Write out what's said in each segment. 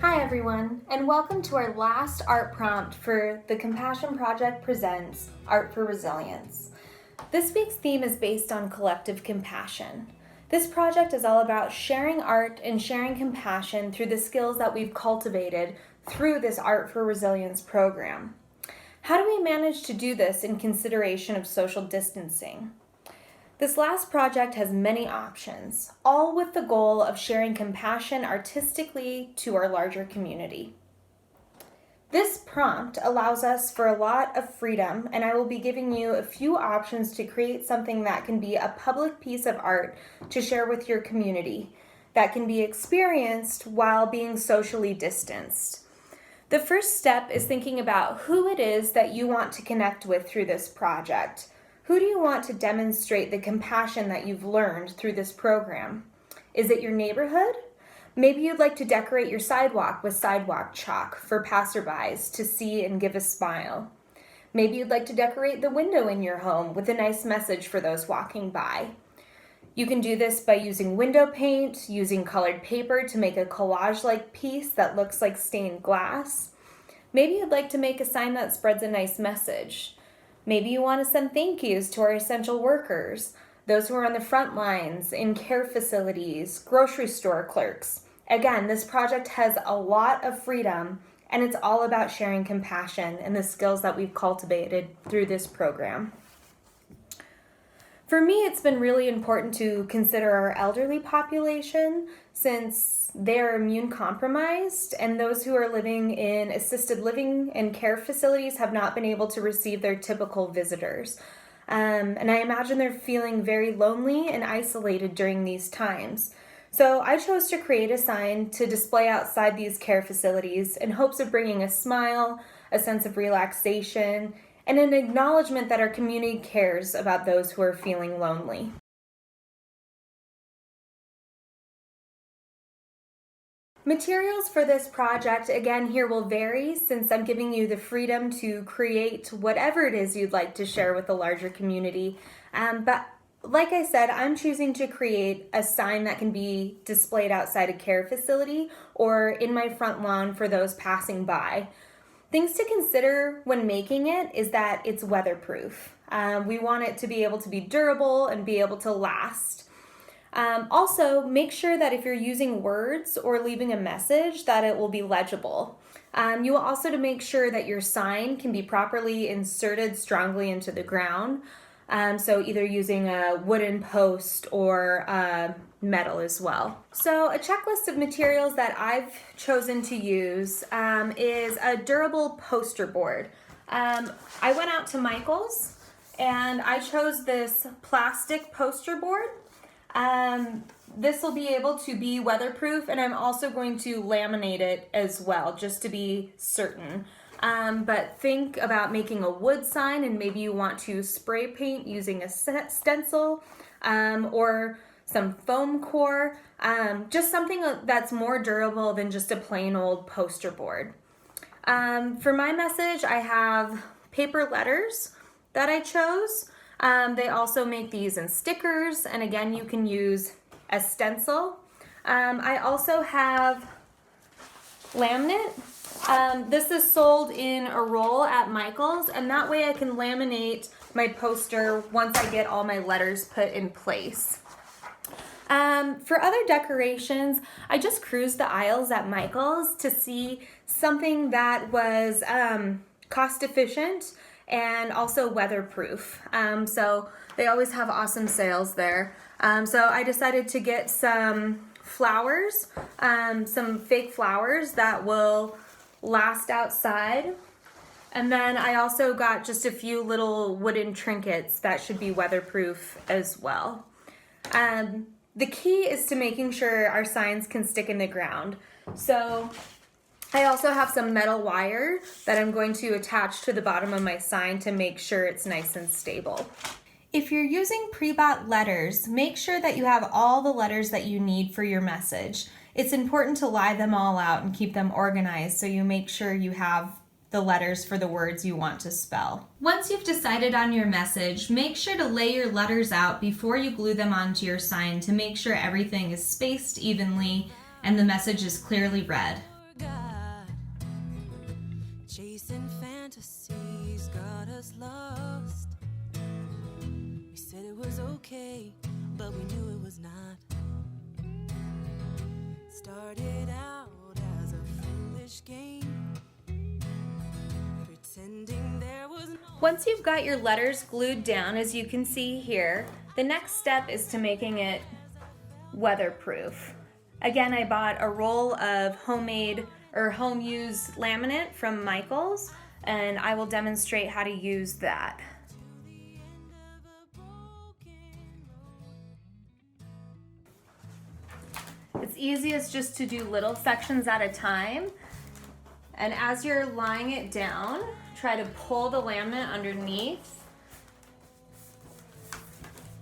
Hi everyone, and welcome to our last art prompt for the Compassion Project Presents Art for Resilience. This week's theme is based on collective compassion. This project is all about sharing art and sharing compassion through the skills that we've cultivated through this Art for Resilience program. How do we manage to do this in consideration of social distancing? This last project has many options, all with the goal of sharing compassion artistically to our larger community. This prompt allows us for a lot of freedom, and I will be giving you a few options to create something that can be a public piece of art to share with your community, that can be experienced while being socially distanced. The first step is thinking about who it is that you want to connect with through this project. Who do you want to demonstrate the compassion that you've learned through this program? Is it your neighborhood? Maybe you'd like to decorate your sidewalk with sidewalk chalk for passerbys to see and give a smile. Maybe you'd like to decorate the window in your home with a nice message for those walking by. You can do this by using window paint, using colored paper to make a collage-like piece that looks like stained glass. Maybe you'd like to make a sign that spreads a nice message. Maybe you want to send thank yous to our essential workers, those who are on the front lines, in care facilities, grocery store clerks. Again, this project has a lot of freedom, and it's all about sharing compassion and the skills that we've cultivated through this program. For me, it's been really important to consider our elderly population since they're immune compromised, and those who are living in assisted living and care facilities have not been able to receive their typical visitors. And I imagine they're feeling very lonely and isolated during these times. So I chose to create a sign to display outside these care facilities in hopes of bringing a smile, a sense of relaxation, and an acknowledgement that our community cares about those who are feeling lonely. Materials for this project, again, here will vary since I'm giving you the freedom to create whatever it is you'd like to share with the larger community. But like I said, I'm choosing to create a sign that can be displayed outside a care facility or in my front lawn for those passing by. Things to consider when making it is that it's weatherproof. We want it to be able to be durable and be able to last. Also, make sure that if you're using words or leaving a message that it will be legible. You will also to make sure that your sign can be properly inserted strongly into the ground. So either using a wooden post or metal as well. So a checklist of materials that I've chosen to use is a durable poster board. I went out to Michael's and I chose this plastic poster board. This will be able to be weatherproof, and I'm also going to laminate it as well, just to be certain. But think about making a wood sign, and maybe you want to spray paint using a stencil or some foam core, just something that's more durable than just a plain old poster board. For my message, I have paper letters that I chose. They also make these in stickers, and again, you can use a stencil. I also have laminate. This is sold in a roll at Michael's, and that way I can laminate my poster once I get all my letters put in place. For other decorations, I just cruised the aisles at Michael's to see something that was cost efficient and also weatherproof. So they always have awesome sales there. So I decided to get some flowers, some fake flowers that will last outside. And then I also got just a few little wooden trinkets that should be weatherproof as well. The key is to making sure our signs can stick in the ground. So I also have some metal wire that I'm going to attach to the bottom of my sign to make sure it's nice and stable. If you're using pre-bought letters, make sure that you have all the letters that you need for your message. It's important to lie them all out and keep them organized so you make sure you have the letters for the words you want to spell. Once you've decided on your message, make sure to lay your letters out before you glue them onto your sign to make sure everything is spaced evenly and the message is clearly read. us lost. We said it was okay, but we knew it was not. Started out as a foolish game, pretending there was no... Once you've got your letters glued down, as you can see here, the next step is to making it weatherproof. Again, I bought a roll of homemade or home use laminate from Michaels, and I will demonstrate how to use that. It's easiest just to do little sections at a time, and as you're lying it down, try to pull the laminate underneath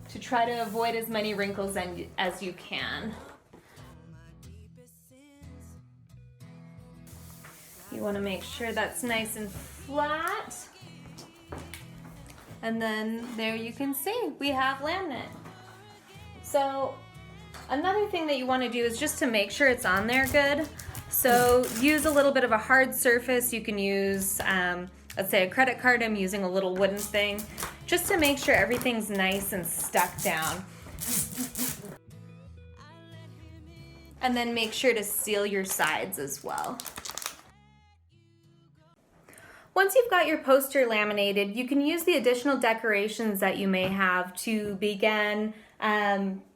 to try to avoid as many wrinkles as you can. You want to make sure that's nice and flat. And then there you can see we have laminate. So another thing that you want to do is just to make sure it's on there good. So use a little bit of a hard surface. You can use, let's say a credit card. I'm using a little wooden thing just to make sure everything's nice and stuck down. And then make sure to seal your sides as well. Once you've got your poster laminated, you can use the additional decorations that you may have to begin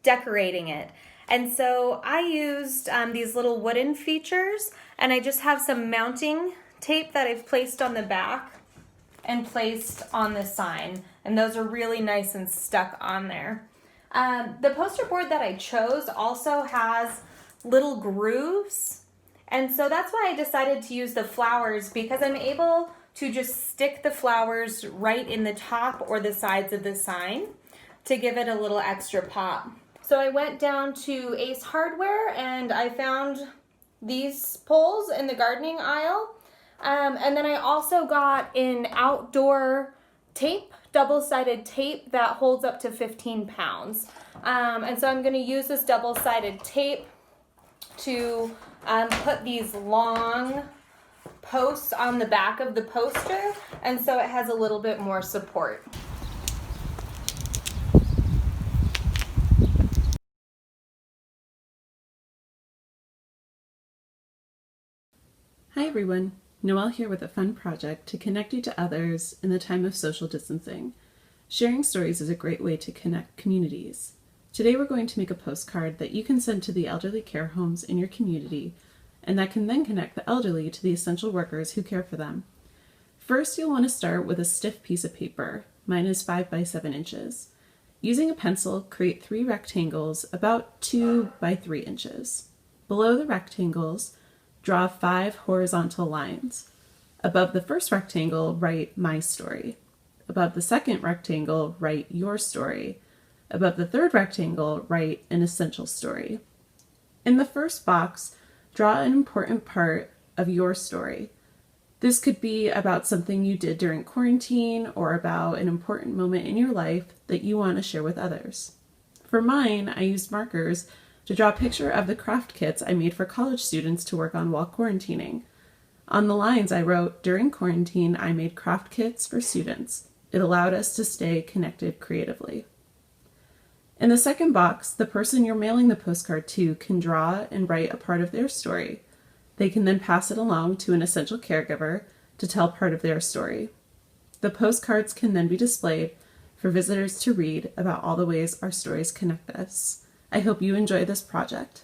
decorating it. And so I used these little wooden features, and I just have some mounting tape that I've placed on the back and placed on the sign. And those are really nice and stuck on there. The poster board that I chose also has little grooves. And so that's why I decided to use the flowers, because I'm able to just stick the flowers right in the top or the sides of the sign to give it a little extra pop. So I went down to Ace Hardware and I found these poles in the gardening aisle. And then I also got an outdoor tape, double-sided tape that holds up to 15 pounds. And so I'm gonna use this double-sided tape to put these long posts on the back of the poster, and so it has a little bit more support. Hi everyone, Noelle here with a fun project to connect you to others in the time of social distancing. Sharing stories is a great way to connect communities. Today we're going to make a postcard that you can send to the elderly care homes in your community, and that can then connect the elderly to the essential workers who care for them. First, you'll want to start with a stiff piece of paper. Mine is 5 by 7 inches. Using a pencil, create 3 rectangles about 2 by 3 inches. Below the rectangles, draw 5 horizontal lines. Above the first rectangle, write "My Story." Above the second rectangle, write "Your Story." Above the third rectangle, write "An Essential Story." In the first box, draw an important part of your story. This could be about something you did during quarantine or about an important moment in your life that you want to share with others. For mine, I used markers to draw a picture of the craft kits I made for college students to work on while quarantining. On the lines I wrote, "During quarantine, I made craft kits for students. It allowed us to stay connected creatively." In the second box, the person you're mailing the postcard to can draw and write a part of their story. They can then pass it along to an essential caregiver to tell part of their story. The postcards can then be displayed for visitors to read about all the ways our stories connect us. I hope you enjoy this project.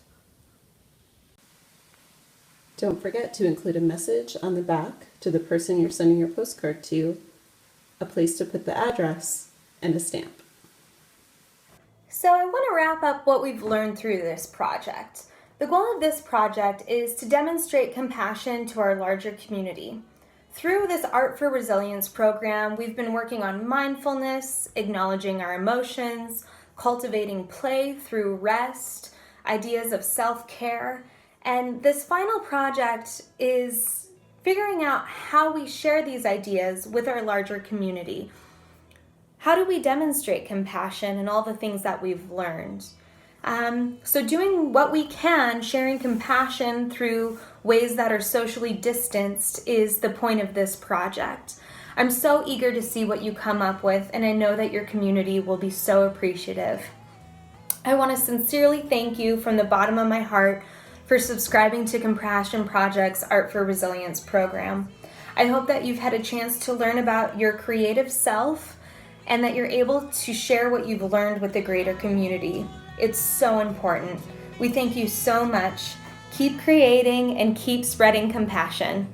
Don't forget to include a message on the back to the person you're sending your postcard to, a place to put the address, and a stamp. So I want to wrap up what we've learned through this project. The goal of this project is to demonstrate compassion to our larger community. Through this Art for Resilience program, we've been working on mindfulness, acknowledging our emotions, cultivating play through rest, ideas of self-care, and this final project is figuring out how we share these ideas with our larger community. How do we demonstrate compassion and all the things that we've learned? So doing what we can, sharing compassion through ways that are socially distanced is the point of this project. I'm so eager to see what you come up with, and I know that your community will be so appreciative. I want to sincerely thank you from the bottom of my heart for subscribing to Compassion Project's Art for Resilience program. I hope that you've had a chance to learn about your creative self and that you're able to share what you've learned with the greater community. It's so important. We thank you so much. Keep creating and keep spreading compassion.